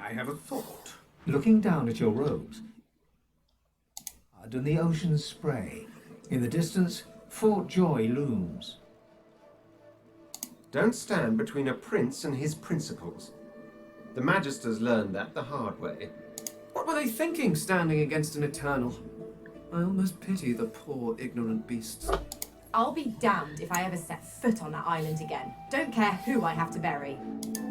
I have a thought. Looking down at your robes, and the ocean's spray. In the distance, Fort Joy looms. Don't stand between a prince and his principles. The Magisters learned that the hard way. What were they thinking, standing against an Eternal? I almost pity the poor, ignorant beasts. I'll be damned if I ever set foot on that island again. Don't care who I have to bury.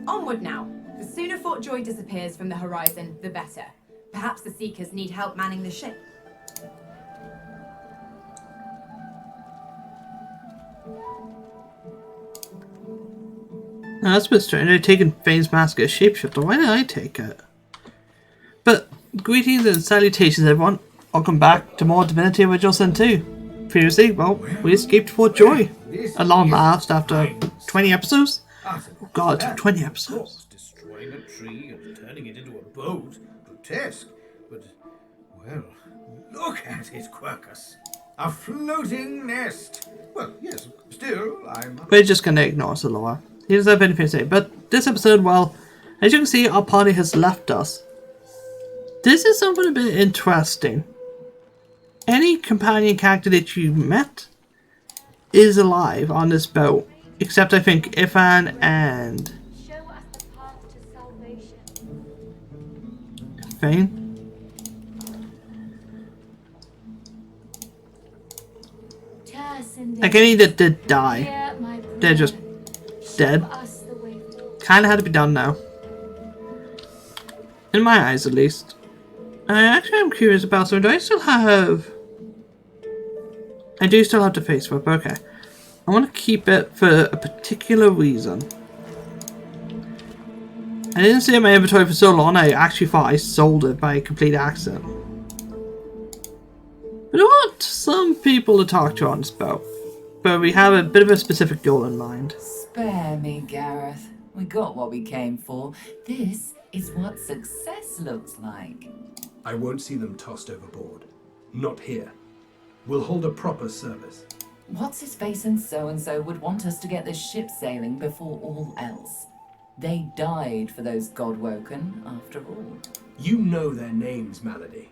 Onward now. The sooner Fort Joy disappears from the horizon, the better. Perhaps the Seekers need help manning the ship. Now, that's a bit strange. I've taken Fane's mask as shapeshifter. Why did I take it? But greetings and salutations, everyone. Welcome back to more Divinity Original Sin 2. Previously, well, we escaped Fort Joy. A long last after 20 episodes. Oh god, 20 episodes. Destroying a tree and turning it into a boat. Grotesque. But, well, look at it, Quercus. A floating nest. Well, yes, still, I'm... We're just gonna ignore Zalora. He doesn't have anything to say. But this episode, well, as you can see, our party has left us. This is something a bit interesting. Any companion character that you met is alive on this boat. Except, I think, Ifan and... Show us the path to salvation. Fane. Like any that did die, they're just dead. Kinda had to be done now. In my eyes, at least. I actually am curious about something. Do I still have... I do still have the face whip, okay. I want to keep it for a particular reason. I didn't see it in my inventory for so long, I actually thought I sold it by complete accident. But I want some people to talk to on this boat. But we have a bit of a specific goal in mind. Spare me, Gareth. We got what we came for. This is what success looks like. I won't see them tossed overboard. Not here. We'll hold a proper service. What's-his-face and so-and-so would want us to get this ship sailing before all else. They died for those Godwoken, after all. You know their names, Malady.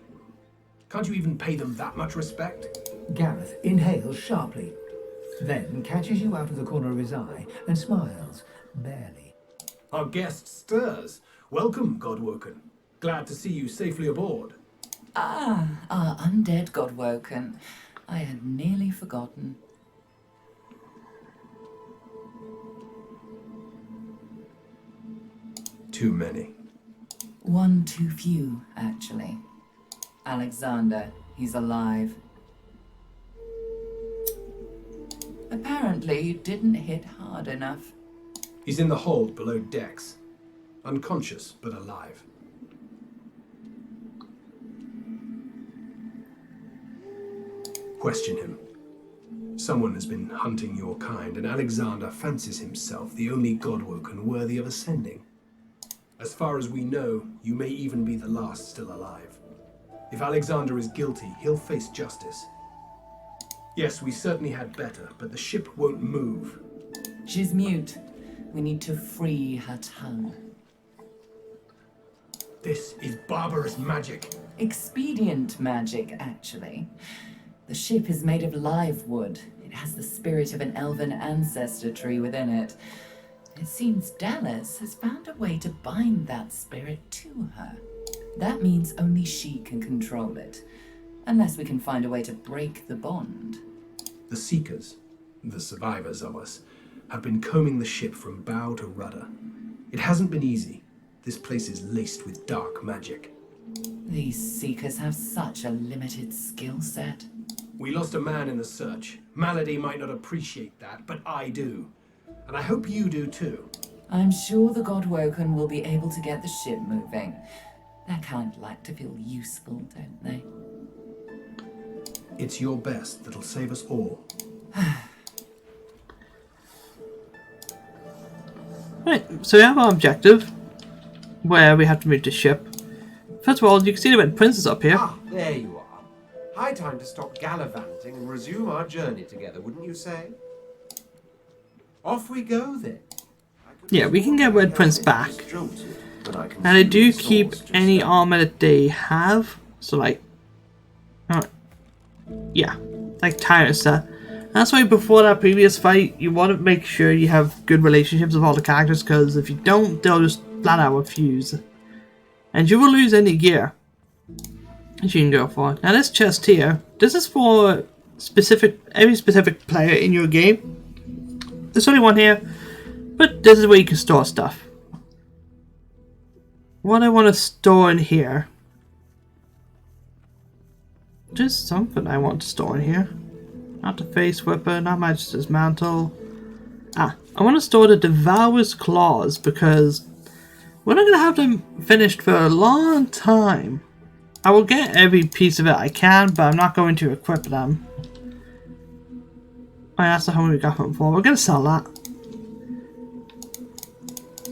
Can't you even pay them that much respect? Gareth inhales sharply, then catches you out of the corner of his eye and smiles, barely. Our guest stirs. Welcome, Godwoken. Glad to see you safely aboard. Ah, our undead Godwoken. I had nearly forgotten. Too many. One too few, actually. Alexander, he's alive. Apparently, you didn't hit hard enough. He's in the hold below decks. Unconscious, but alive. Question him. Someone has been hunting your kind, and Alexander fancies himself the only Godwoken worthy of ascending. As far as we know, you may even be the last still alive. If Alexander is guilty, he'll face justice. Yes, we certainly had better, but the ship won't move. She's mute. We need to free her tongue. This is barbarous magic. Expedient magic, actually. The ship is made of live wood. It has the spirit of an elven ancestor tree within it. It seems Dallas has found a way to bind that spirit to her. That means only she can control it, unless we can find a way to break the bond. The Seekers, the survivors of us, have been combing the ship from bow to rudder. It hasn't been easy. This place is laced with dark magic. These Seekers have such a limited skill set. We lost a man in the search. Malady might not appreciate that, but I do. And I hope you do too. I'm sure the Godwoken will be able to get the ship moving. Their kind like to feel useful, don't they? It's your best that'll save us all. Right, so we have our objective, where we have to move the ship. First of all, you can see the Red Princess up here. Ah, there you are. High time to stop gallivanting and resume our journey together, wouldn't you say? Off we go then. Yeah, we can get Red Prince back. but I can Now they see do the keep source just any down. armor that they have. So like, yeah, like tyrant stuff. That's why before that previous fight, you want to make sure you have good relationships with all the characters, because if you don't, they'll just flat out refuse. And you will lose any gear that you can go for. Now this chest here, this is for every specific player in your game. There's only one here, but this is where you can store stuff. What I want to store in here. There's something I want to store in here. Not the face whipper, not Magister's mantle. I want to store the Devourer's claws because we're not going to have them finished for a long time. I will get every piece of it I can, but I'm not going to equip them. Oh, that's the one we got from before. We're going to sell that.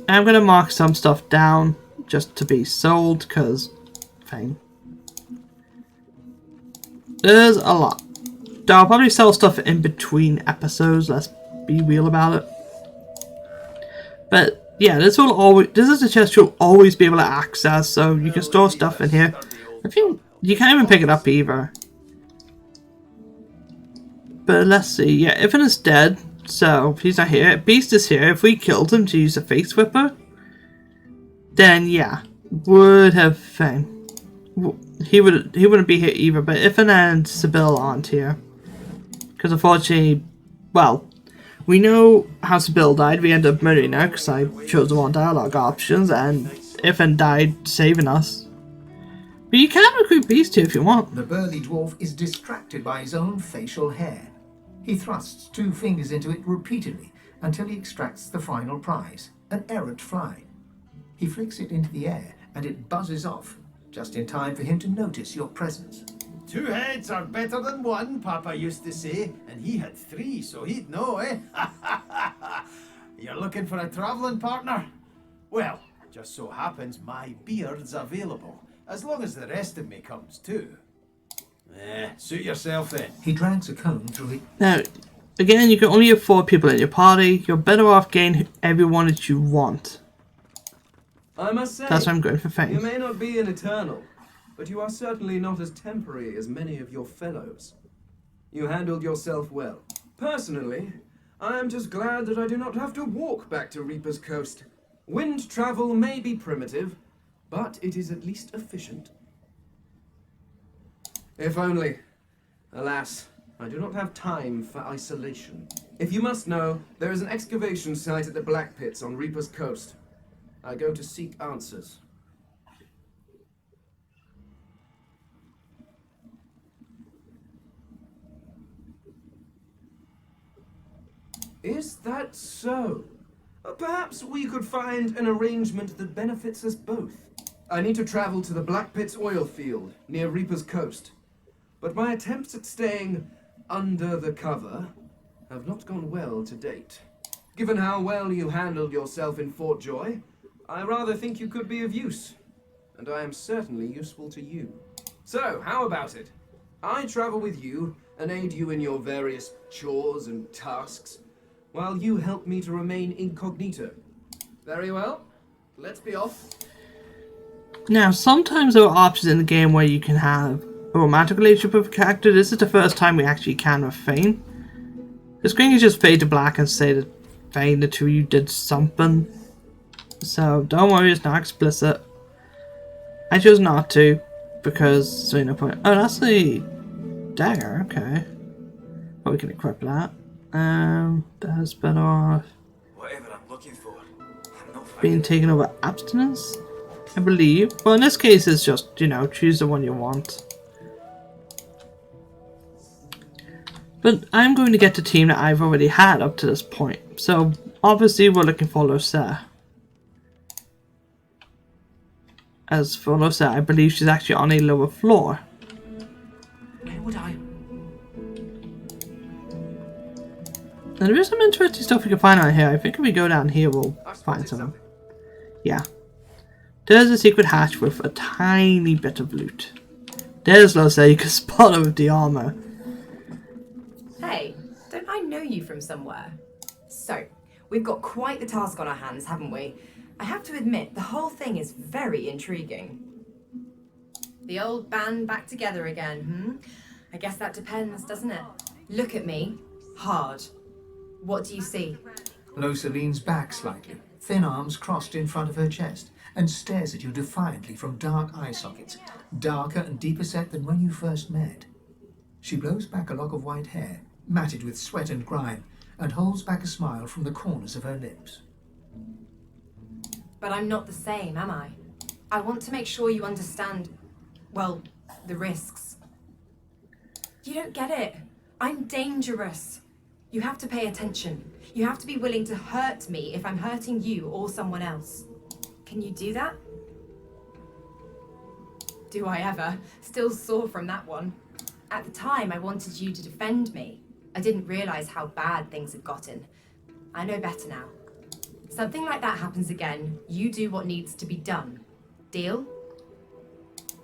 I'm going to mark some stuff down just to be sold because, fine. There's a lot. I'll probably sell stuff in between episodes, let's be real about it. But yeah, this is a chest you'll always be able to access, so you can store stuff in here. You can't even pick it up either. But let's see, yeah, Ifan is dead, so he's not here. Beast is here. If we killed him to use a face whipper, then yeah, would have fine. He wouldn't be here either, but Ifan and Sibyl aren't here. Because unfortunately, well, we know how Sibyl died. We ended up murdering her because I chose the wrong dialogue options, and Ifan died saving us. But you can recruit Beast here if you want. The burly dwarf is distracted by his own facial hair. He thrusts 2 fingers into it repeatedly until he extracts the final prize, an errant fly. He flicks it into the air and it buzzes off, just in time for him to notice your presence. 2 heads are better than 1, Papa used to say, and he had 3, so he'd know, eh? You're looking for a travelling partner? Well, just so happens my beard's available, as long as the rest of me comes too. Suit yourself then. He drags a cone through it. Now, again, you can only have 4 people in your party. You're better off getting everyone that you want. I must say, That's why I'm going for Fame. you may not be an Eternal, but you are certainly not as temporary as many of your fellows. You handled yourself well. Personally, I am just glad that I do not have to walk back to Reaper's Coast. Wind travel may be primitive, but it is at least efficient. If only. Alas, I do not have time for isolation. If you must know, there is an excavation site at the Black Pits on Reaper's Coast. I go to seek answers. Is that so? Perhaps we could find an arrangement that benefits us both. I need to travel to the Black Pits oil field near Reaper's Coast, but my attempts at staying under the cover have not gone well to date. Given how well you handled yourself in Fort Joy, I rather think you could be of use, and I am certainly useful to you. So, how about it? I travel with you and aid you in your various chores and tasks, while you help me to remain incognito. Very well, let's be off. Now, sometimes there are options in the game where you can have a romantic relationship with a character. This is the first time we actually can with Fane. The screen can just fade to black and say that Fane, the two of you did something. So don't worry, it's not explicit. I chose not to because there's no point. Oh, that's the dagger. Okay, well, we can equip that. That's better off Whatever I'm looking for, I'm not being taken over abstinence, I believe. Well, in this case, it's just, you know, choose the one you want. But I'm going to get the team that I've already had up to this point. So obviously, we're looking for Lucia. As for Lucia, I believe she's actually on a lower floor. Where would I? Now, there is some interesting stuff we can find out here. I think if we go down here, we'll find something. Yeah. There's a secret hatch with a tiny bit of loot. There's Lucia, you can spot her with the armor. Hey, don't I know you from somewhere? So, we've got quite the task on our hands, haven't we? I have to admit, the whole thing is very intriguing. The old band back together again, I guess that depends, doesn't it? Look at me. Hard. What do you see? Losa leans back slightly, thin arms crossed in front of her chest, and stares at you defiantly from dark eye sockets, darker and deeper set than when you first met. She blows back a lock of white hair, matted with sweat and grime, and holds back a smile from the corners of her lips. But I'm not the same, am I? I want to make sure you understand, well, the risks. You don't get it. I'm dangerous. You have to pay attention. You have to be willing to hurt me if I'm hurting you or someone else. Can you do that? Do I ever? Still sore from that one. At the time, I wanted you to defend me. I didn't realize how bad things had gotten. I know better now. Something like that happens again, you do what needs to be done. Deal?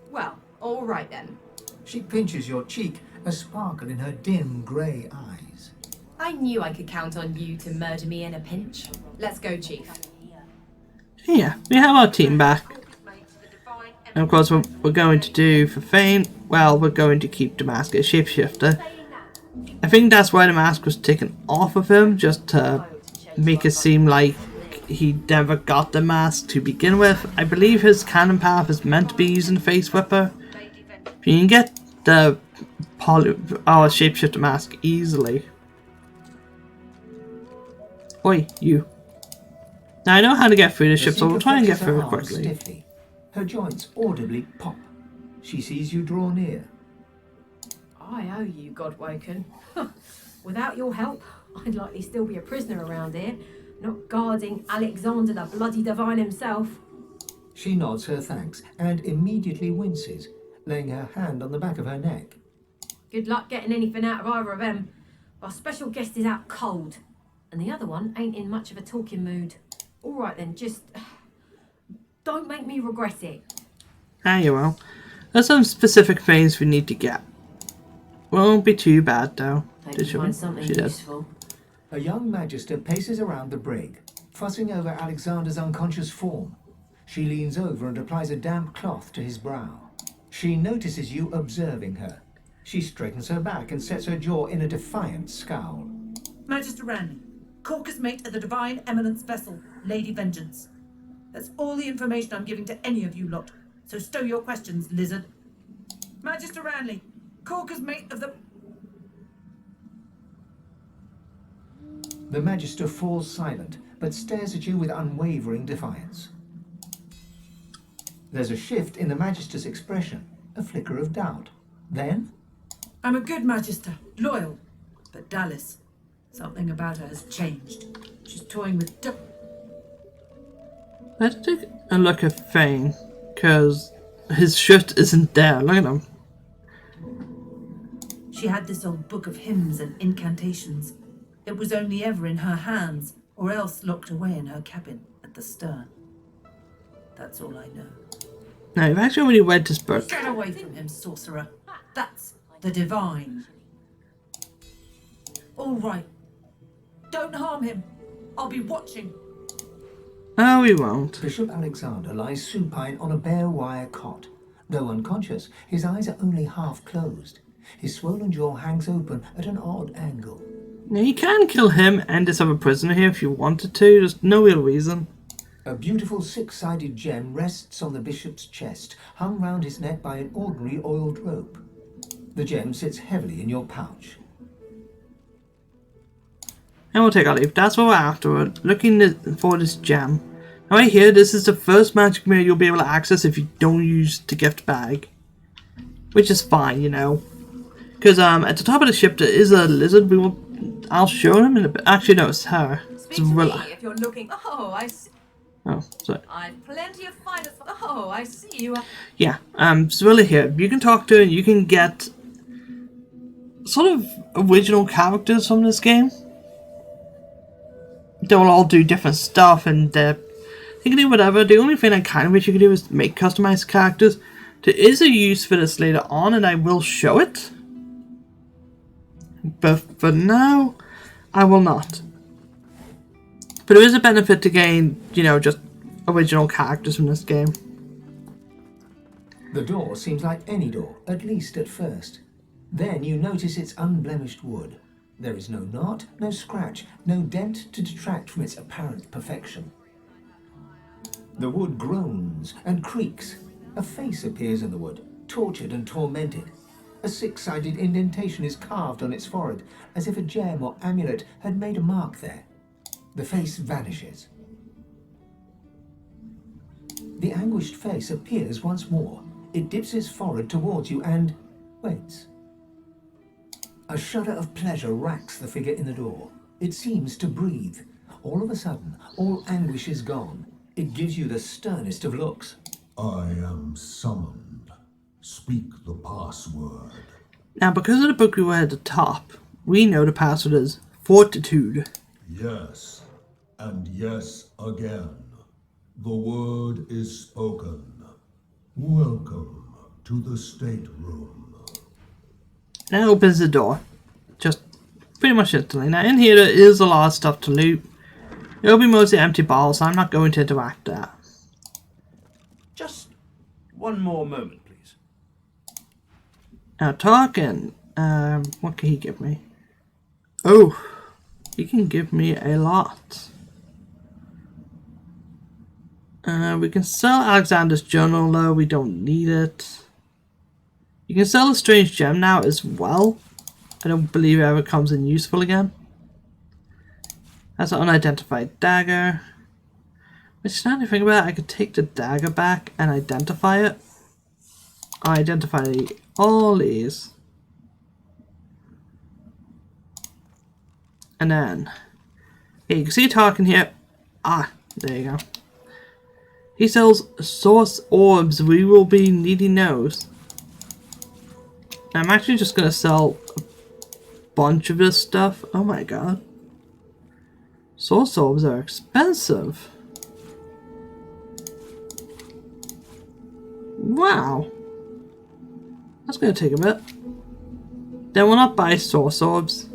Well, all right then. She pinches your cheek, a sparkle in her dim grey eyes. I knew I could count on you to murder me in a pinch. Let's go, Chief. Yeah, we have our team back. And of course, what we're going to do for Fane, well, we're going to keep Damask a shapeshifter. I think that's why the mask was taken off of him, just to make it seem like he never got the mask to begin with. I believe his canon path is meant to be using the Face Whipper. You can get the shapeshifter mask easily. Oi, you. Now I know how to get through the ship, so we'll try and get through it quickly. Stiffly. Her joints audibly pop. She sees you draw near. I owe you, Godwoken. Without your help, I'd likely still be a prisoner around here, not guarding Alexander the bloody divine himself. She nods her thanks and immediately winces, laying her hand on the back of her neck. Good luck getting anything out of either of them. Our special guest is out cold, and the other one ain't in much of a talking mood. All right then, just don't make me regret it. Ah, you will. There's some specific things we need to get. Won't be too bad though. Did she find something useful? A young magister paces around the brig, fussing over Alexander's unconscious form. She leans over and applies a damp cloth to his brow. She notices you observing her. She straightens her back and sets her jaw in a defiant scowl. Magister Ranley, Corcus mate of the Divine Eminence vessel, Lady Vengeance. That's all the information I'm giving to any of you lot, so stow your questions, lizard. Magister Ranley, Corcus mate of the... The magister falls silent, but stares at you with unwavering defiance. There's a shift in the magister's expression, a flicker of doubt. Then... I'm a good magister, loyal, but Dallas, something about her has changed. She's toying with... Let's take a look at Fane, because his shift isn't there. Look at him. She had this old book of hymns and incantations. It was only ever in her hands, or else locked away in her cabin at the stern. That's all I know. Now, you've actually already read this book. Get away from him, sorcerer. That's the divine. All right. Don't harm him. I'll be watching. No, we won't. Bishop Alexander lies supine on a bare wire cot. Though unconscious, his eyes are only half closed. His swollen jaw hangs open at an odd angle. Now, you can kill him and this other prisoner here if you wanted to. There's no real reason. A beautiful six-sided gem rests on the bishop's chest, hung round his neck by an ordinary oiled rope. The gem sits heavily in your pouch. And we'll take our leave. That's what we're after. We're looking for this gem. Now, right here, this is the first magic mirror you'll be able to access if you don't use the gift bag. Which is fine, you know. Because at the top of the ship there is a lizard. I'll show him in a bit. Actually, no, it's her. Speak to me if you're looking... Oh, I see. Oh, sorry. I've plenty of fighters. Oh, I see you. Yeah, Zwilla here. You can talk to her. You can get sort of original characters from this game. They'll all do different stuff and they can do whatever. The only thing I kind of wish you could do is make customized characters. There is a use for this later on and I will show it. But for now, I will not. But there is a benefit to gain, you know, just original characters from this game. The door seems like any door, at least at first. Then you notice its unblemished wood. There is no knot, no scratch, no dent to detract from its apparent perfection. The wood groans and creaks. A face appears in the wood, tortured and tormented. A six-sided indentation is carved on its forehead, as if a gem or amulet had made a mark there. The face vanishes. The anguished face appears once more. It dips its forehead towards you and waits. A shudder of pleasure racks the figure in the door. It seems to breathe. All of a sudden, all anguish is gone. It gives you the sternest of looks. I am summoned. Speak the password. Now, because of the book we read at the top, we know the password is fortitude. Yes, and yes again. The word is spoken. Welcome to the stateroom. That opens the door. Just pretty much instantly. Now, in here, there is a lot of stuff to loot. It'll be mostly empty bottles, so I'm not going to interact that. Just one more moment, please. Now, talking. What can he give me? Oh, he can give me a lot. We can sell Alexander's journal, though. We don't need it. You can sell a strange gem now as well. I don't believe it ever comes in useful again. That's an unidentified dagger. Which, now that I think about it, I could take the dagger back and identify it. I identify all these. And then, okay, you can see talking here. Ah, there you go. He sells source orbs. We will be needing those. I'm actually just gonna sell a bunch of this stuff. Oh my god. Source orbs are expensive. Wow. That's gonna take a bit. Then we'll not buy source orbs.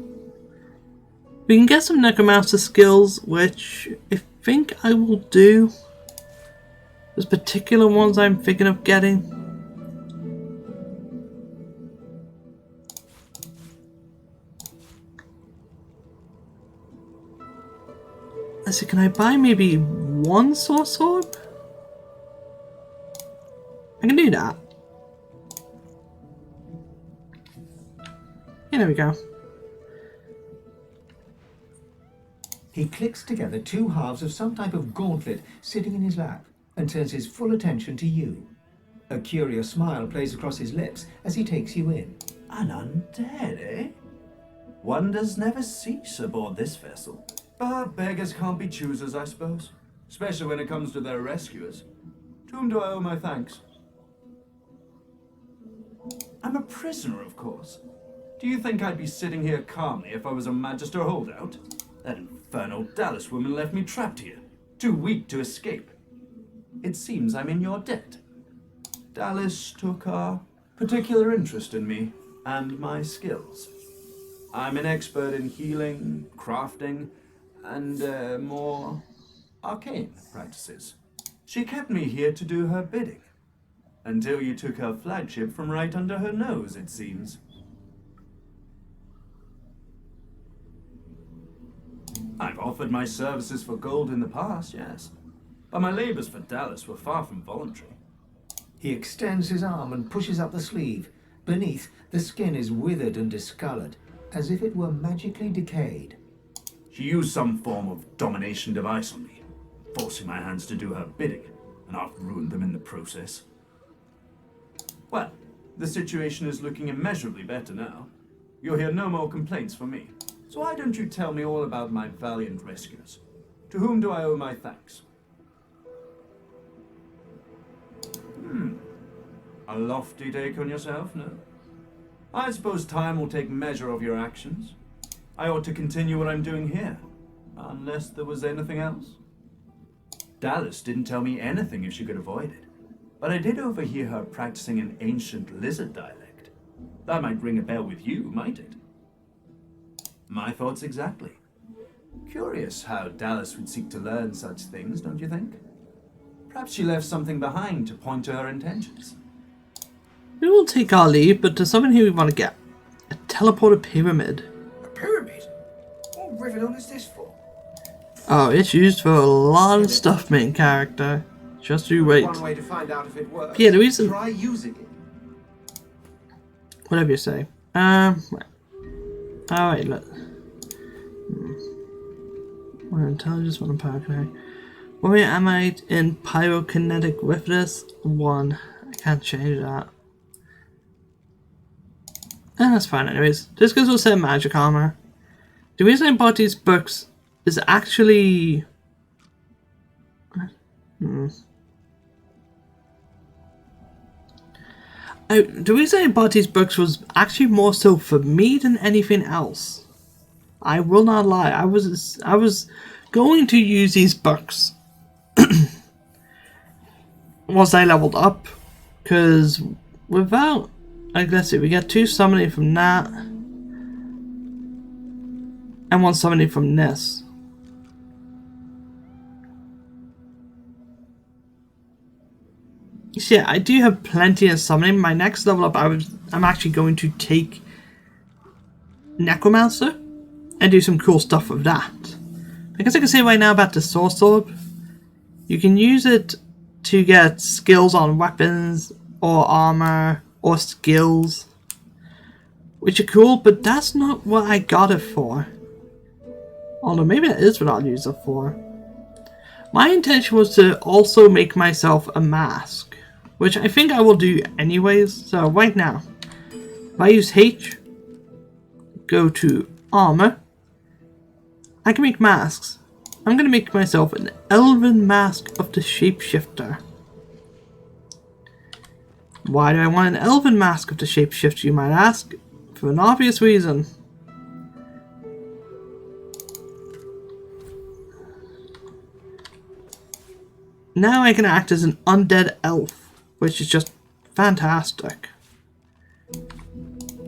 We can get some necromancer skills, which I think I will do. There's particular ones I'm thinking of getting. Let's see, can I buy maybe one source orb? I can do that. Yeah, there we go. He clicks together two halves of some type of gauntlet sitting in his lap and turns his full attention to you. A curious smile plays across his lips as he takes you in. An undead, eh? Wonders never cease aboard this vessel. But beggars can't be choosers, I suppose. Especially when it comes to their rescuers. To whom do I owe my thanks? I'm a prisoner, of course. Do you think I'd be sitting here calmly if I was a Magister holdout? That infernal Dallas woman left me trapped here, too weak to escape. It seems I'm in your debt. Dallas took a particular interest in me and my skills. I'm an expert in healing, crafting, and more arcane practices. She kept me here to do her bidding. Until you took her flagship from right under her nose, it seems. I've offered my services for gold in the past, yes. But my labors for Dallas were far from voluntary. He extends his arm and pushes up the sleeve. Beneath, the skin is withered and discolored, as if it were magically decayed. She used some form of domination device on me, forcing my hands to do her bidding, and I've ruined them in the process. Well, the situation is looking immeasurably better now. You'll hear no more complaints from me. So why don't you tell me all about my valiant rescuers? To whom do I owe my thanks? A lofty take on yourself, no? I suppose time will take measure of your actions. I ought to continue what I'm doing here, unless there was anything else. Dallas didn't tell me anything if she could avoid it, but I did overhear her practicing an ancient lizard dialect. That might ring a bell with you, might it? My thoughts exactly. Curious how Dallas would seek to learn such things, don't you think? Perhaps she left something behind to point to her intentions. We will take our leave, but there's something here we want to get. A teleporter pyramid. A pyramid? What rivet is this for? Oh, it's used for a lot of stuff, main character. Just you wait. One way to find out if it works. Yeah, the reason... Try using it. Whatever you say. Right. Alright, look. What intelligence, what pyrokinetic. Warrior am I in pyrokinetic with this? 1. I can't change that. That's fine anyways. This goes with some magic armor. The reason I bought these books is actually... the reason I bought these books was actually more so for me than anything else. I will not lie. I was going to use these books once I leveled up, because without, like, let's see, we get 2 summoning from that and 1 summoning from this. So yeah, I do have plenty of summoning. My next level up, I'm actually going to take Necromancer and do some cool stuff with that. I guess I can say right now about the Source Orb. You can use it to get skills on weapons or armor or skills, which are cool, but that's not what I got it for. Although maybe that is what I'll use it for. My intention was to also make myself a mask, which I think I will do anyways. So right now, if I use H, go to armor, I can make masks. I'm going to make myself an elven mask of the shapeshifter. Why do I want an elven mask of the shapeshifter, you might ask? For an obvious reason. Now I can act as an undead elf, which is just fantastic.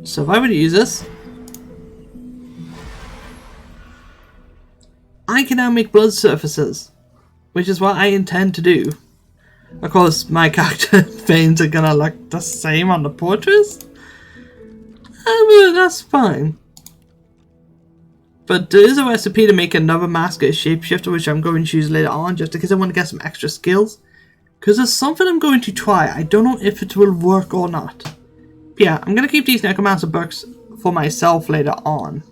So if I were to use this, I can now make blood surfaces, which is what I intend to do. Of course, my character veins are gonna look the same on the portraits, but that's fine. But there is a recipe to make another mask as shapeshifter, which I'm going to use later on, just because I want to get some extra skills. Because there's something I'm going to try. I don't know if it will work or not. But yeah, I'm going to keep these Necromancer books for myself later on.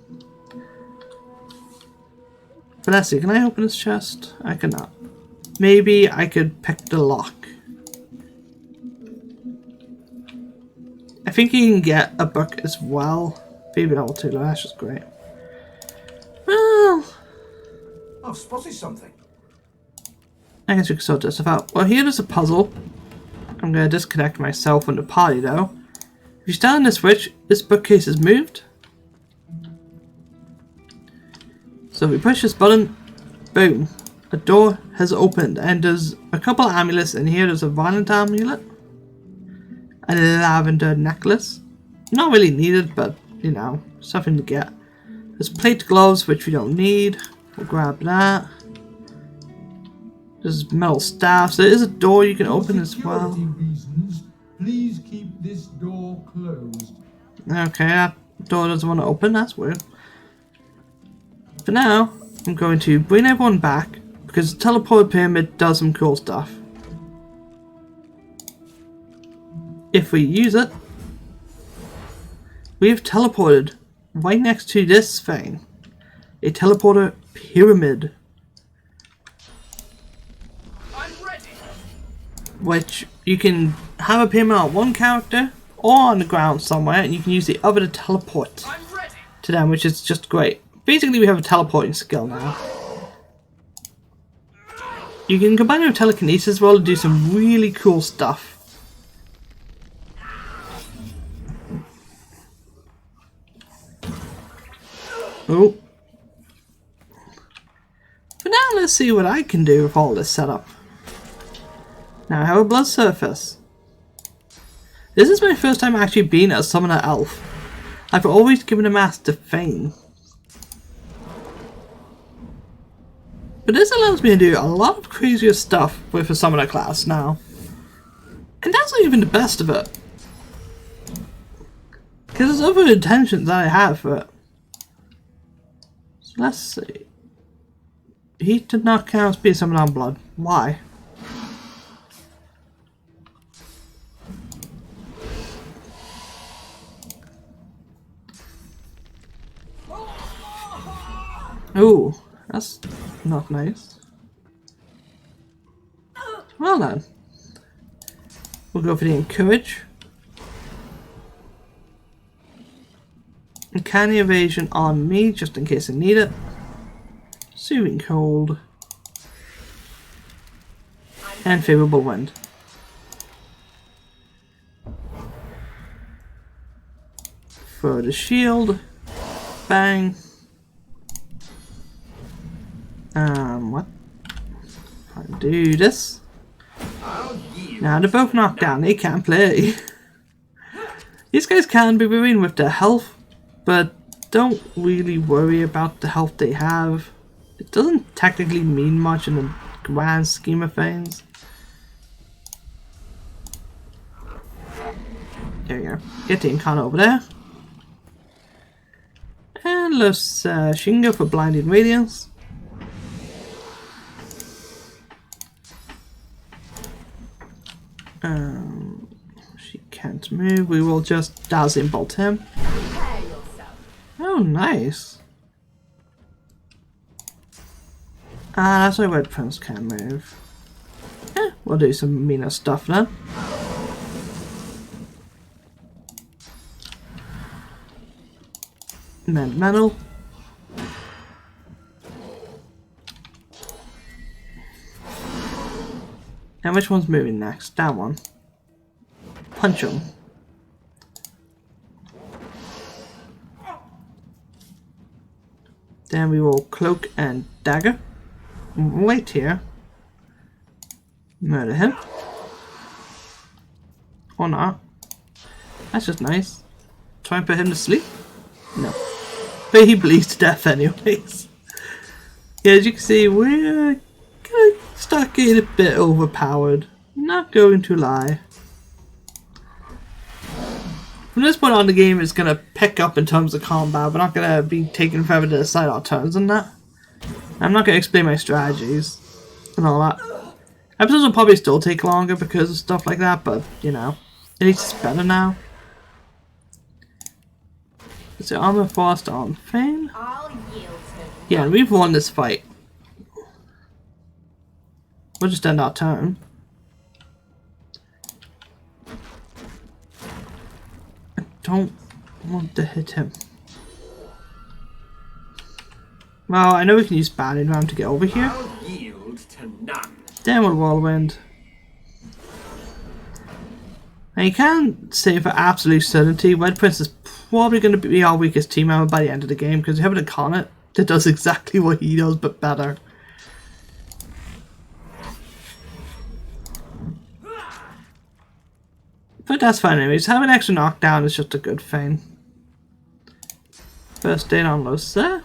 But let's see, can I open this chest? I cannot. Maybe I could pick the lock. I think you can get a book as well. Favorite level 2, that's just great. Well, I've spotted something. I guess we can sort this stuff out. Well, here is a puzzle. I'm going to disconnect myself from the party though. If you stand on this switch, this bookcase is moved. So if we push this button, boom, a door has opened, and there's a couple of amulets in here. There's a violent amulet, a lavender necklace, not really needed, but you know, something to get. There's plate gloves, which we don't need. We'll grab that. There's metal staffs. There is a door you can open as well. Reasons, please keep this door closed. Okay, that door doesn't want to open. That's weird. For now, I'm going to bring everyone back because the teleport pyramid does some cool stuff. If we use it, we have teleported right next to this thing. A teleporter pyramid. I'm ready. Which you can have a pyramid on one character or on the ground somewhere, and you can use the other to teleport to them, which is just great. Basically, we have a teleporting skill now. You can combine it with telekinesis as well to do some really cool stuff. Oh. For now, let's see what I can do with all this setup. Now I have a blood surface. This is my first time actually being a summoner elf. I've always given a mask to Fane. But this allows me to do a lot of crazier stuff with a summoner class now. And that's not even the best of it. Because there's other intentions that I have for it. So let's see. He did not count as being summoned on blood. Why? Ooh, that's not nice. Well then. We'll go for the encourage. Uncanny evasion on me, just in case I need it. Soothing cold. And favorable wind. For the shield. Bang. What? I'll do this. Now they're both knocked down, they can't play. These guys can be ruined with their health, but don't really worry about the health they have. It doesn't technically mean much in the grand scheme of things. There we go. Get the Incarnate over there. And let's Shingo for Blinding Radiance. She can't move. We will just Dazzling Bolt him. Oh, nice. Ah, that's why Red Prince can move. Yeah, we'll do some meaner stuff then. Mend Metal. Now which one's moving next? That one. Punch him. Then we will Cloak and Dagger. Wait here. Murder him. Or not. That's just nice. Try and put him to sleep? No. But he bleeds to death anyways. Yeah, as you can see, we're gonna start getting a bit overpowered. Not going to lie. From this point on, the game is going to pick up in terms of combat. We're not going to be taking forever to decide our turns and that. I'm not going to explain my strategies and all that. Episodes will probably still take longer because of stuff like that, but, you know, at least it's better now. Is it Armor Frost on Fane? Yeah, we've won this fight. We'll just end our turn. I don't want to hit him. Well, I know we can use Banning Ram to get over here. I'll yield to none. Then we'll Whirlwind. Now you can say for absolute certainty, Red Prince is probably going to be our weakest team member by the end of the game because we have an Incarnate that does exactly what he does but better. But that's fine anyways. Having extra knockdown is just a good thing. First aid on Lucia.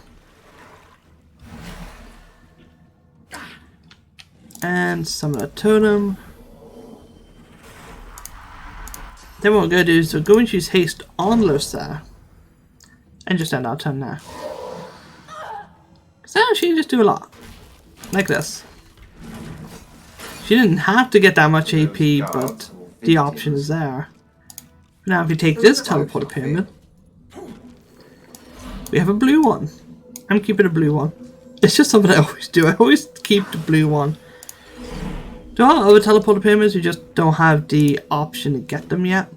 And summon a totem. Then what we're going to do is we're going to use haste on Lucia. And just end our turn now. So she can just do a lot. Like this. She didn't have to get that much AP, but the option is there. Now if we take this teleport pyramid, we have a blue one. I'm keeping a blue one. It's just something I always do. I always keep the blue one. There are other teleporter pyramids, we just don't have the option to get them yet.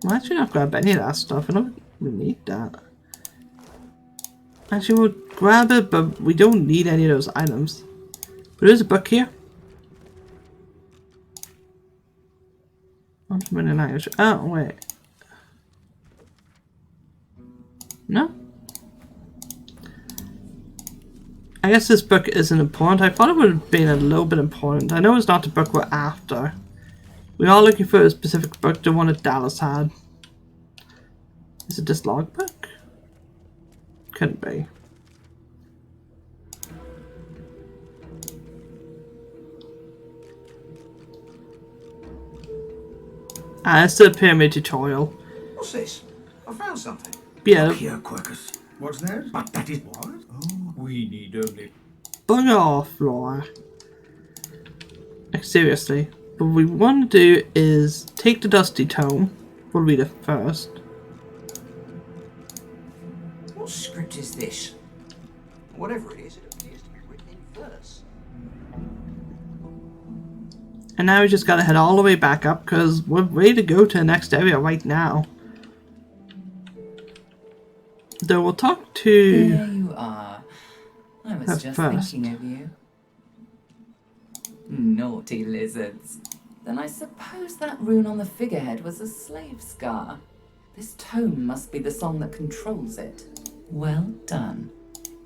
Well, actually not grab any of that stuff, I don't really need that. Actually we'll grab it, but we don't need any of those items. But there's a book here. Oh, wait. No? I guess this book isn't important. I thought it would have been a little bit important. I know it's not the book we're after. We are looking for a specific book, the one that Dallas had. Is it this logbook? Couldn't be. It's the pyramid tutorial. What's this? I found something. Yeah. Look here, Quercus. What's that? But that is what? Oh, we need only... Bugger off, Laura. Like, seriously. What we want to do is take the Dusty Tome. We'll read it first. What script is this? Whatever it is, it appears to be written in verse. And now we just gotta head all the way back up because we're ready to go to the next area right now. Though we'll talk to... There you are. I was just thinking of you. Naughty lizards. Then I suppose that rune on the figurehead was a slave scar. This tome must be the song that controls it. Well done.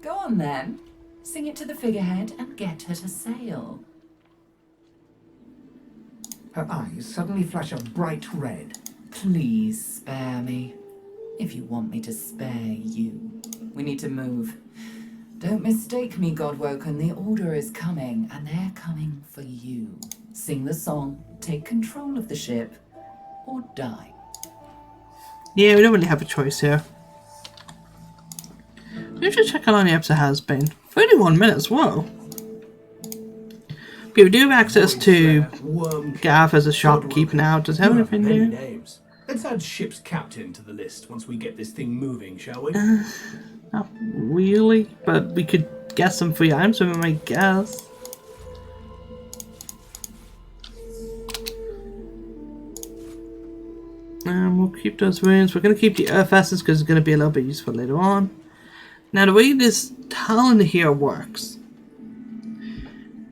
Go on then. Sing it to the figurehead and get her to sail. Her eyes suddenly flash a bright red. Please spare me. If you want me to spare you. We need to move. Don't mistake me, Godwoken. The Order is coming, and they're coming for you. Sing the song, take control of the ship, or die. Yeah, we don't really have a choice here. We should check how long the episode has been. 31 minutes, whoa. Okay, we do have access to Gav as a shopkeep now. Does he have anything many new? names. Let's add ship's captain to the list once we get this thing moving, shall we? Not really, but we could get some free items from him, I guess. We'll keep those runes. We're going to keep the earth essence because it's going to be a little bit useful later on. Now, the way this talent here works,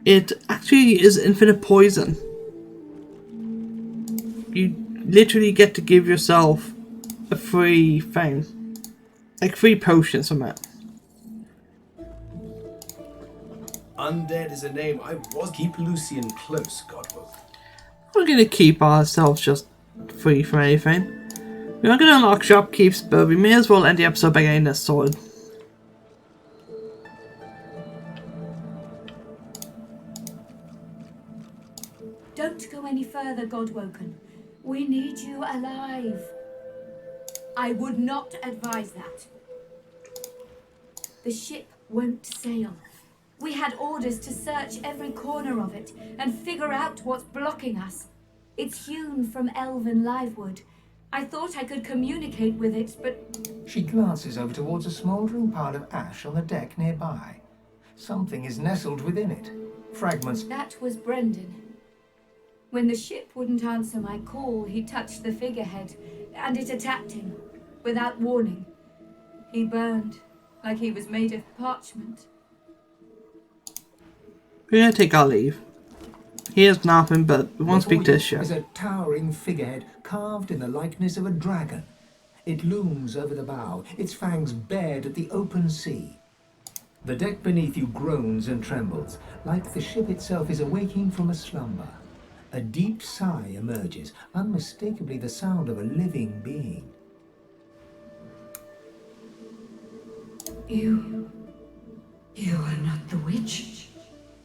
it actually is infinite poison. You literally get to give yourself a free thing. Like free potions from it. Undead is a name I was. Keep Lucian close, Godwoke. We're going to keep ourselves just free from anything. We're not going to unlock shopkeeps, but we may as well end the episode by getting this sword. Don't go any further, Godwoken. We need you alive. I would not advise that. The ship won't sail. We had orders to search every corner of it and figure out what's blocking us. It's hewn from elven livewood. I thought I could communicate with it, but... She glances over towards a smouldering pile of ash on the deck nearby. Something is nestled within it. Fragments... That was Brendan. When the ship wouldn't answer my call, he touched the figurehead, and it attacked him, without warning. He burned, like he was made of parchment. We're going to take our leave. He is nothing, but we won't speak to this ship. Is a towering figurehead carved in the likeness of a dragon. It looms over the bow, its fangs bared at the open sea. The deck beneath you groans and trembles, like the ship itself is awaking from a slumber. A deep sigh emerges, unmistakably the sound of a living being. You are not the witch.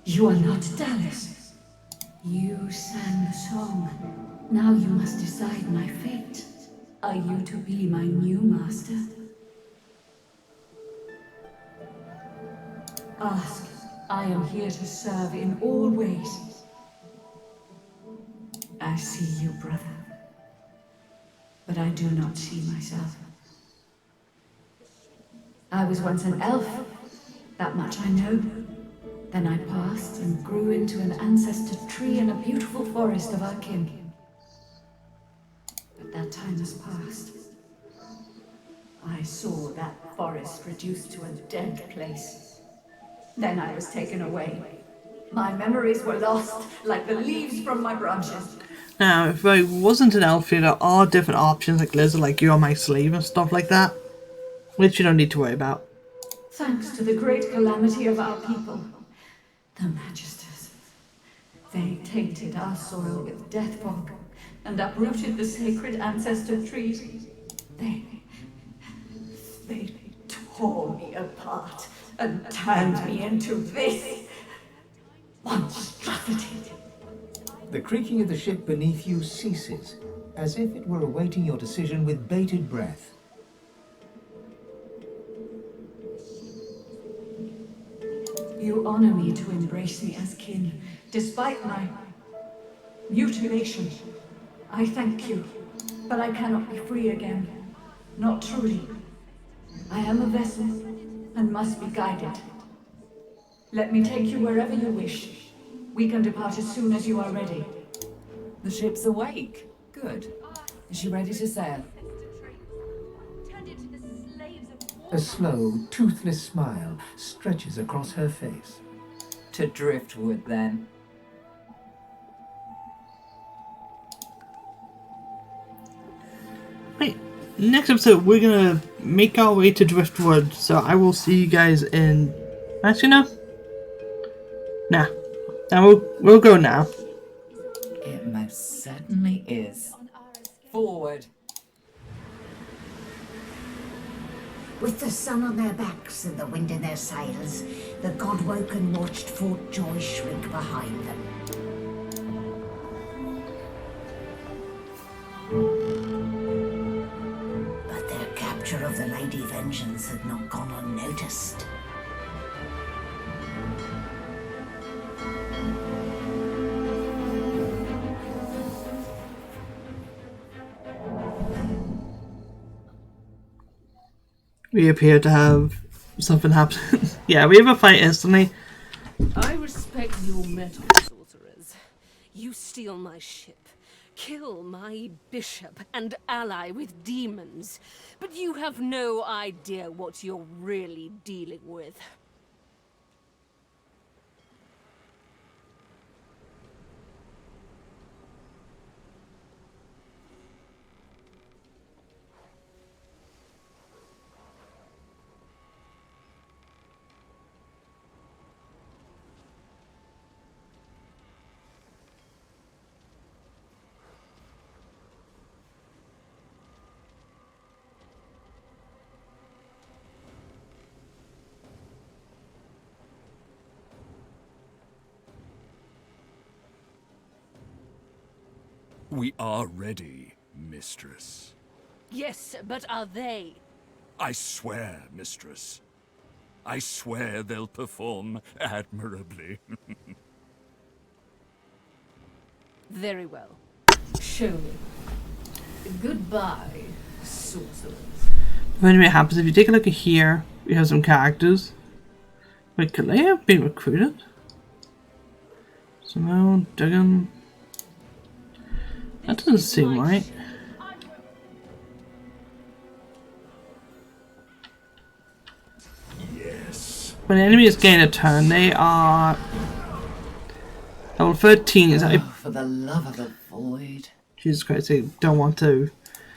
You are not Dallas. You sang the song. Now you must decide my fate. Are you to be my new master? Ask. I am here to serve in all ways. I see you, brother. But I do not see myself. I was once an elf. That much I know. Then I passed and grew into an ancestor tree in a beautiful forest of our kin. But that time has passed. I saw that forest reduced to a dead place. Then I was taken away. My memories were lost, like the leaves from my branches. Now, if I wasn't an elf here, there are different options like Lizard, like you're my slave and stuff like that. Which you don't need to worry about. Thanks to the great calamity of our people, the Magisters. They tainted our soil with death fog and uprooted the sacred ancestor trees. They tore me apart and turned me into this monstrosity. The creaking of the ship beneath you ceases. as if it were awaiting your decision with bated breath. You honor me to embrace me as kin, despite my mutilation. I thank you, but I cannot be free again. Not truly. I am a vessel, and must be guided. Let me take you wherever you wish. We can depart as soon as you are ready. The ship's awake. Good. Is she ready to sail? A slow, toothless smile stretches across her face. To driftwood, then. Right, next episode we're gonna make our way to Driftwood, so I will see you guys in... Actually, no. Nah. Now we'll go now. It most certainly is. Forward. With the sun on their backs and the wind in their sails, the Godwoken watched Fort Joy shrink behind them. But their capture of the Lady Vengeance had not gone unnoticed. We appear to have something happen. Yeah, we have a fight instantly. I respect your mettle, sorcerers. You steal my ship, kill my bishop, and ally with demons. But you have no idea what you're really dealing with. We are ready, mistress. Yes, but are they? I swear, mistress. I swear they'll perform admirably. Very well. Show me. Goodbye, sorcerers. But anyway, what happens if you take a look at here, we have some characters. Wait, could they have been recruited? Simone, Duggan. That doesn't seem right. Yes. When enemies gain a turn, they are level 13. Is that? For the love of the void. Jesus Christ! They don't want to.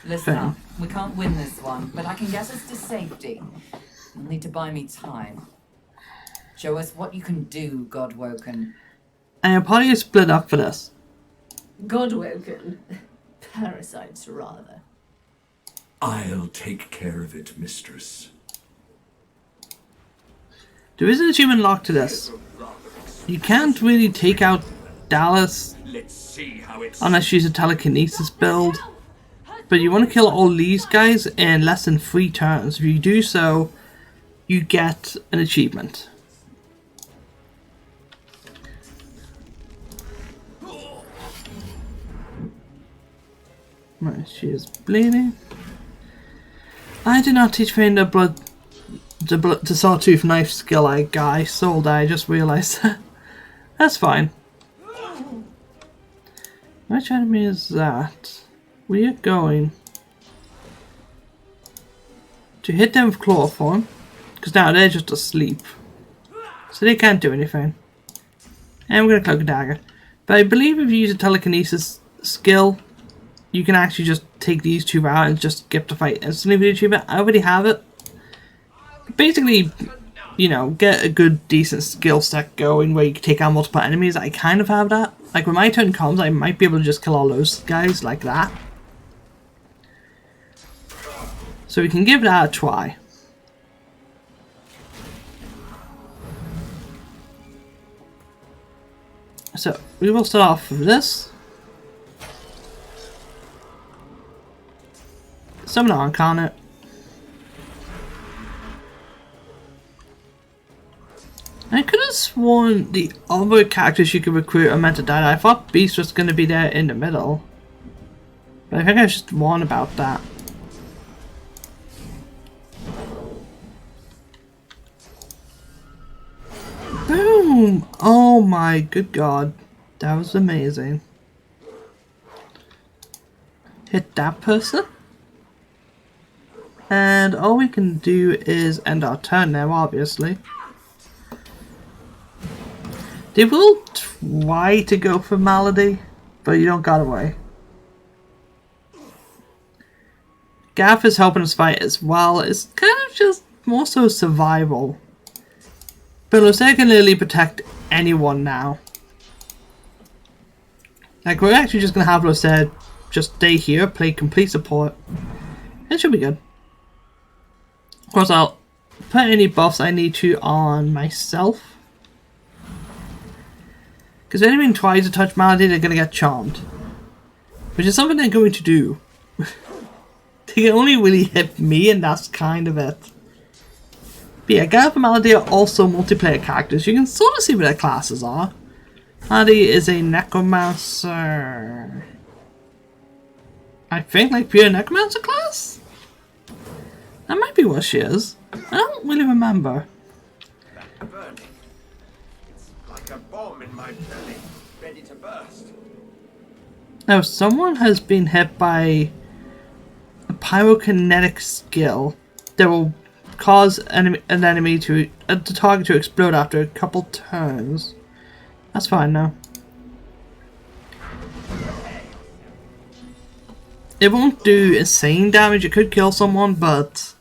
Listen up. We can't win this one, but I can get us to safety. You'll need to buy me time. Show us what you can do, Godwoken. And your party is split up for this. Godwoken. Parasites, rather. I'll take care of it, mistress. There is an achievement locked to this. You can't really take out Dallas unless you use a telekinesis build. But you want to kill all these guys in less than 3 turns. If you do so, you get an achievement. Right, she is bleeding. I did not teach Fane the sawtooth knife skill I sold. I just realized that. That's fine. Which enemy is that? We are going to hit them with chloroform, because now they're just asleep, so they can't do anything. And we're going to cloak a dagger. But I believe if you use a telekinesis skill, you can actually just take these 2 out and just skip the fight instantly with the achievement. I already have it. Basically, you know, get a good, decent skill set going where you can take out multiple enemies. I kind of have that. Like, when my turn comes, I might be able to just kill all those guys like that. So we can give that a try. So, we will start off with this. summon on, can't it? I could have sworn the other characters you could recruit are meant to die. I thought Beast was going to be there in the middle. But I think I was just wrong about that. Boom! Oh my good god. That was amazing. Hit that person. And all we can do is end our turn now, obviously. They will try to go for Malady, but you don't got away. Gaff is helping us fight as well. It's kind of just more so survival. But Lucette can literally protect anyone now. Like, we're actually just going to have Lucette just stay here, play complete support. It should be good. Of course, I'll put any buffs I need to on myself. Because if anyone tries to touch Malady, they're going to get charmed. Which is something they're going to do. They can only really hit me, and that's kind of it. But yeah, Gaff and Malady are also multiplayer characters. You can sort of see what their classes are. Malady is a Necromancer. I think, like, pure Necromancer class? That might be what she is. I don't really remember. Burning. It's like a bomb in my belly, ready to burst. Now, someone has been hit by a pyrokinetic skill that will cause the target to explode after a couple turns. That's fine now. It won't do insane damage. It could kill someone, but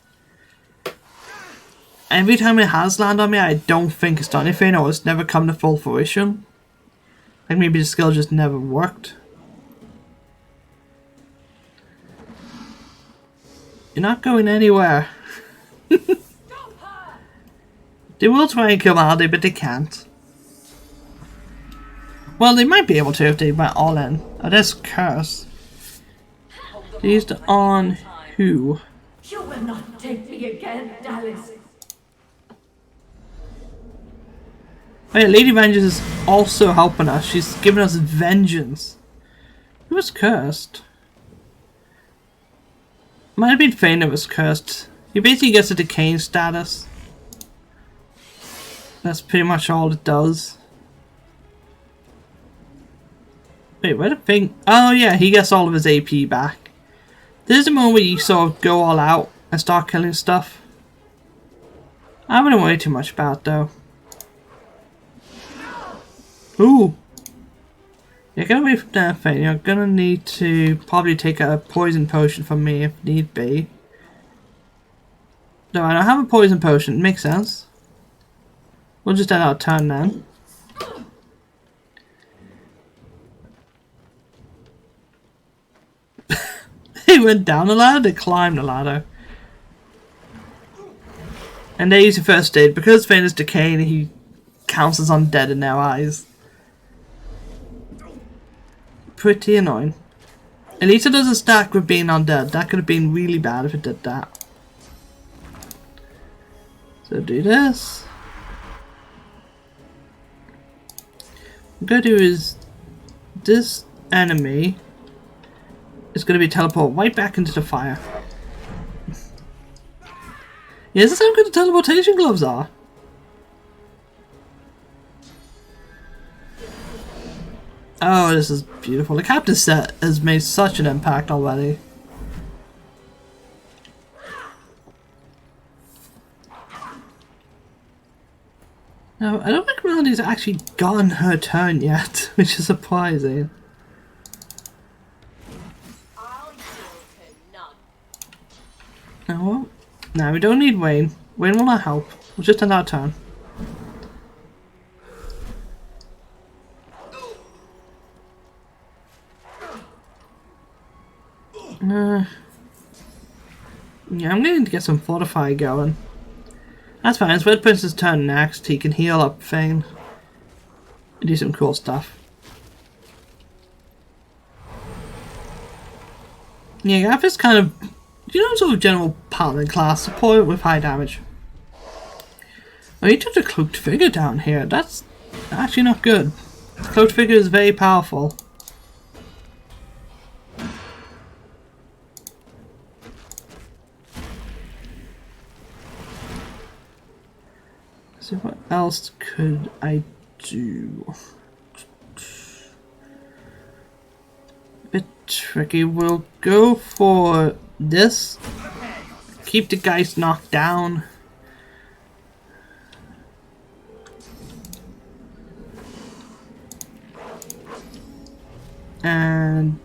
every time it has landed on me, I don't think it's done anything, or it's never come to full fruition. Like maybe the skill just never worked. You're not going anywhere. They will try and kill Malady, but they can't. Well, they might be able to if they went all in. Oh, there's Curse. Used on who? You will not take me again, Dallas. Oh yeah, Lady Vengeance is also helping us. She's giving us vengeance. Who was cursed? Might have been Fane that was cursed. He basically gets a decaying status. That's pretty much all it does. Wait, where the thing? Oh yeah, he gets all of his AP back. There's a moment where you sort of go all out and start killing stuff. I wouldn't worry too much about it, though. Ooh! Yeah, get away from that thing. You're gonna need to probably take a poison potion from me if need be. No, I don't have a poison potion. Makes sense. We'll just end our turn then. They went down the ladder, they climbed the ladder. And they use the first aid. Because Fane is decaying, he counts as undead in their eyes. Pretty annoying. At least it doesn't stack with being undead. That could have been really bad if it did that. So do this. What I'm going to do is this enemy is going to be teleported right back into the fire. Yeah, is this how good the teleportation gloves are? Oh, this is beautiful. The captain set has made such an impact already. Now, I don't think Melody's actually gotten her turn yet, which is surprising. Now what? No, we don't need Wayne. Wayne will not help. We'll just end our turn. Yeah, I'm going to get some Fortify going. That's fine. It's Red Prince's turn next. He can heal up Fane. And do some cool stuff. Yeah, Gaff is kind of You know, sort of general paladin class support with high damage. Oh, he took the cloaked figure down here. That's actually not good. The cloaked figure is very powerful. So what else could I do? A bit tricky. We'll go for this. Keep the guys knocked down. And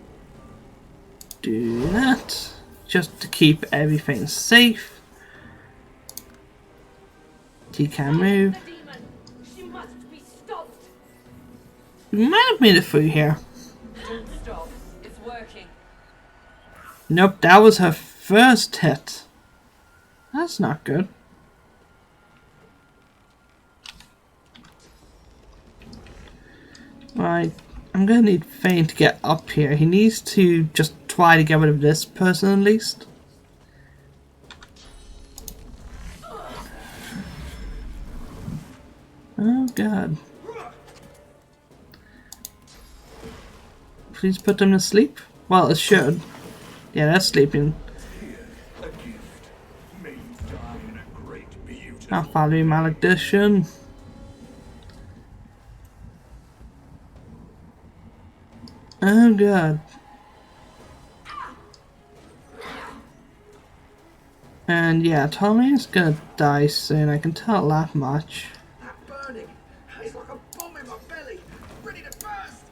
do that. Just to keep everything safe. He can move. She must be stopped. We might have made it through here. Don't stop. It's working. Nope, that was her first hit. That's not good. Right, I'm gonna need Fane to get up here. He needs to just try to get rid of this person at least. Oh god. Please put them to sleep? Well, it should. Yeah, that's sleeping. I'll follow you, malediction. Oh god. And yeah, Tommy's gonna die soon, I can tell that much. Burning. It's like a bomb in my belly. Ready to burst.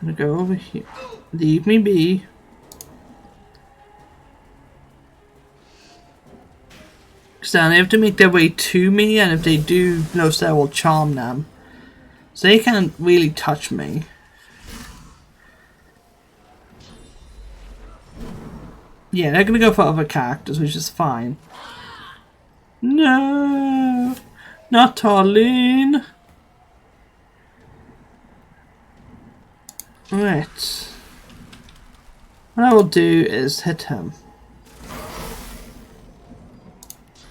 I'm gonna go over here. Leave me be. So they have to make their way to me, and if they do, no, so I will charm them. So they can't really touch me. Yeah, they're gonna go for other characters, which is fine. No, not Tarlene. Right. What I will do is hit him.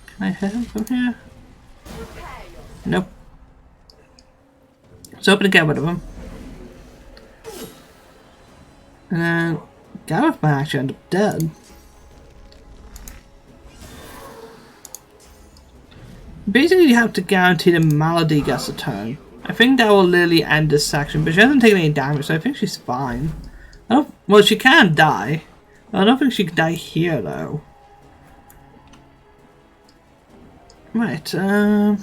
Can I hit him from here? Nope. Let's open to get rid of him. And then Gareth might actually end up dead. Basically, you have to guarantee the Malady gets a turn. I think that will literally end this section, but she hasn't taken any damage, so I think she's fine. Well, she can die. I don't think she can die here, though. Right, no.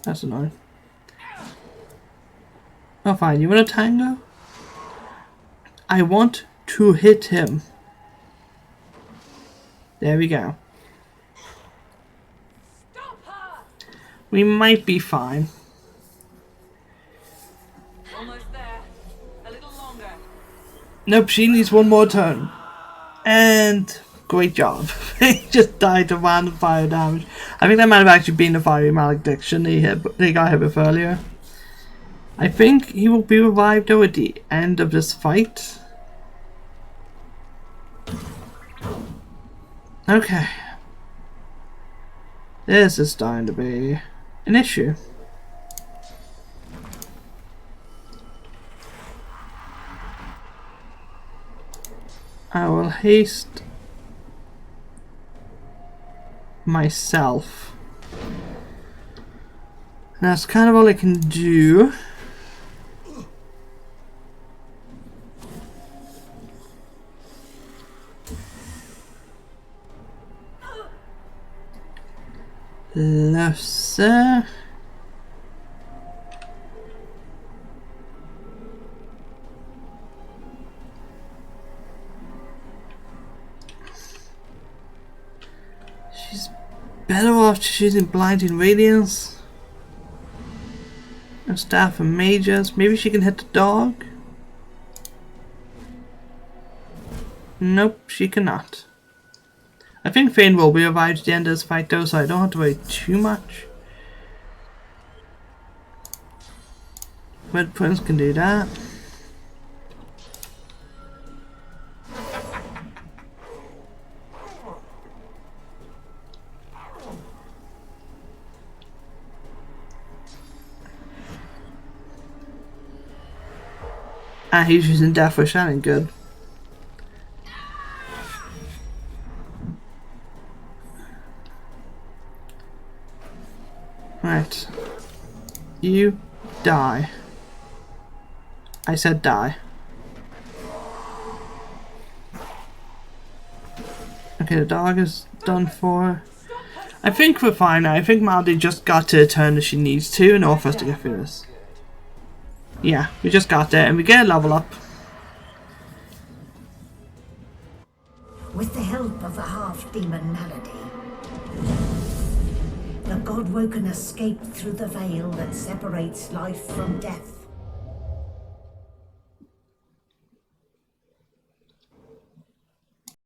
That's annoying. Oh, fine. You want a tango? I want to hit him. There we go. We might be fine. Almost there. A little longer. Nope, she needs one more turn. And great job. He just died to random fire damage. I think that might have actually been the fiery malediction they got hit with earlier. I think he will be revived though at the end of this fight. Okay. This is starting to be an issue. I will haste myself. That's kind of all I can do. Lesser. She's better off just using blinding radiance. And staff and mages. Maybe she can hit the dog. Nope, she cannot. I think Fane will be revived at the end of this fight though, so I don't have to worry too much. Red Prince can do that. Ah, he's using Death Wish, that ain't good. Right. You die. I said die. Okay, the dog is done for. I think we're fine now. I think Maldy just got to the turn that she needs to in order for us to get through this. Yeah, we just got there and we get a level up. With the help of the half-demon Malady, the Godwoken escaped through the veil that separates life from death.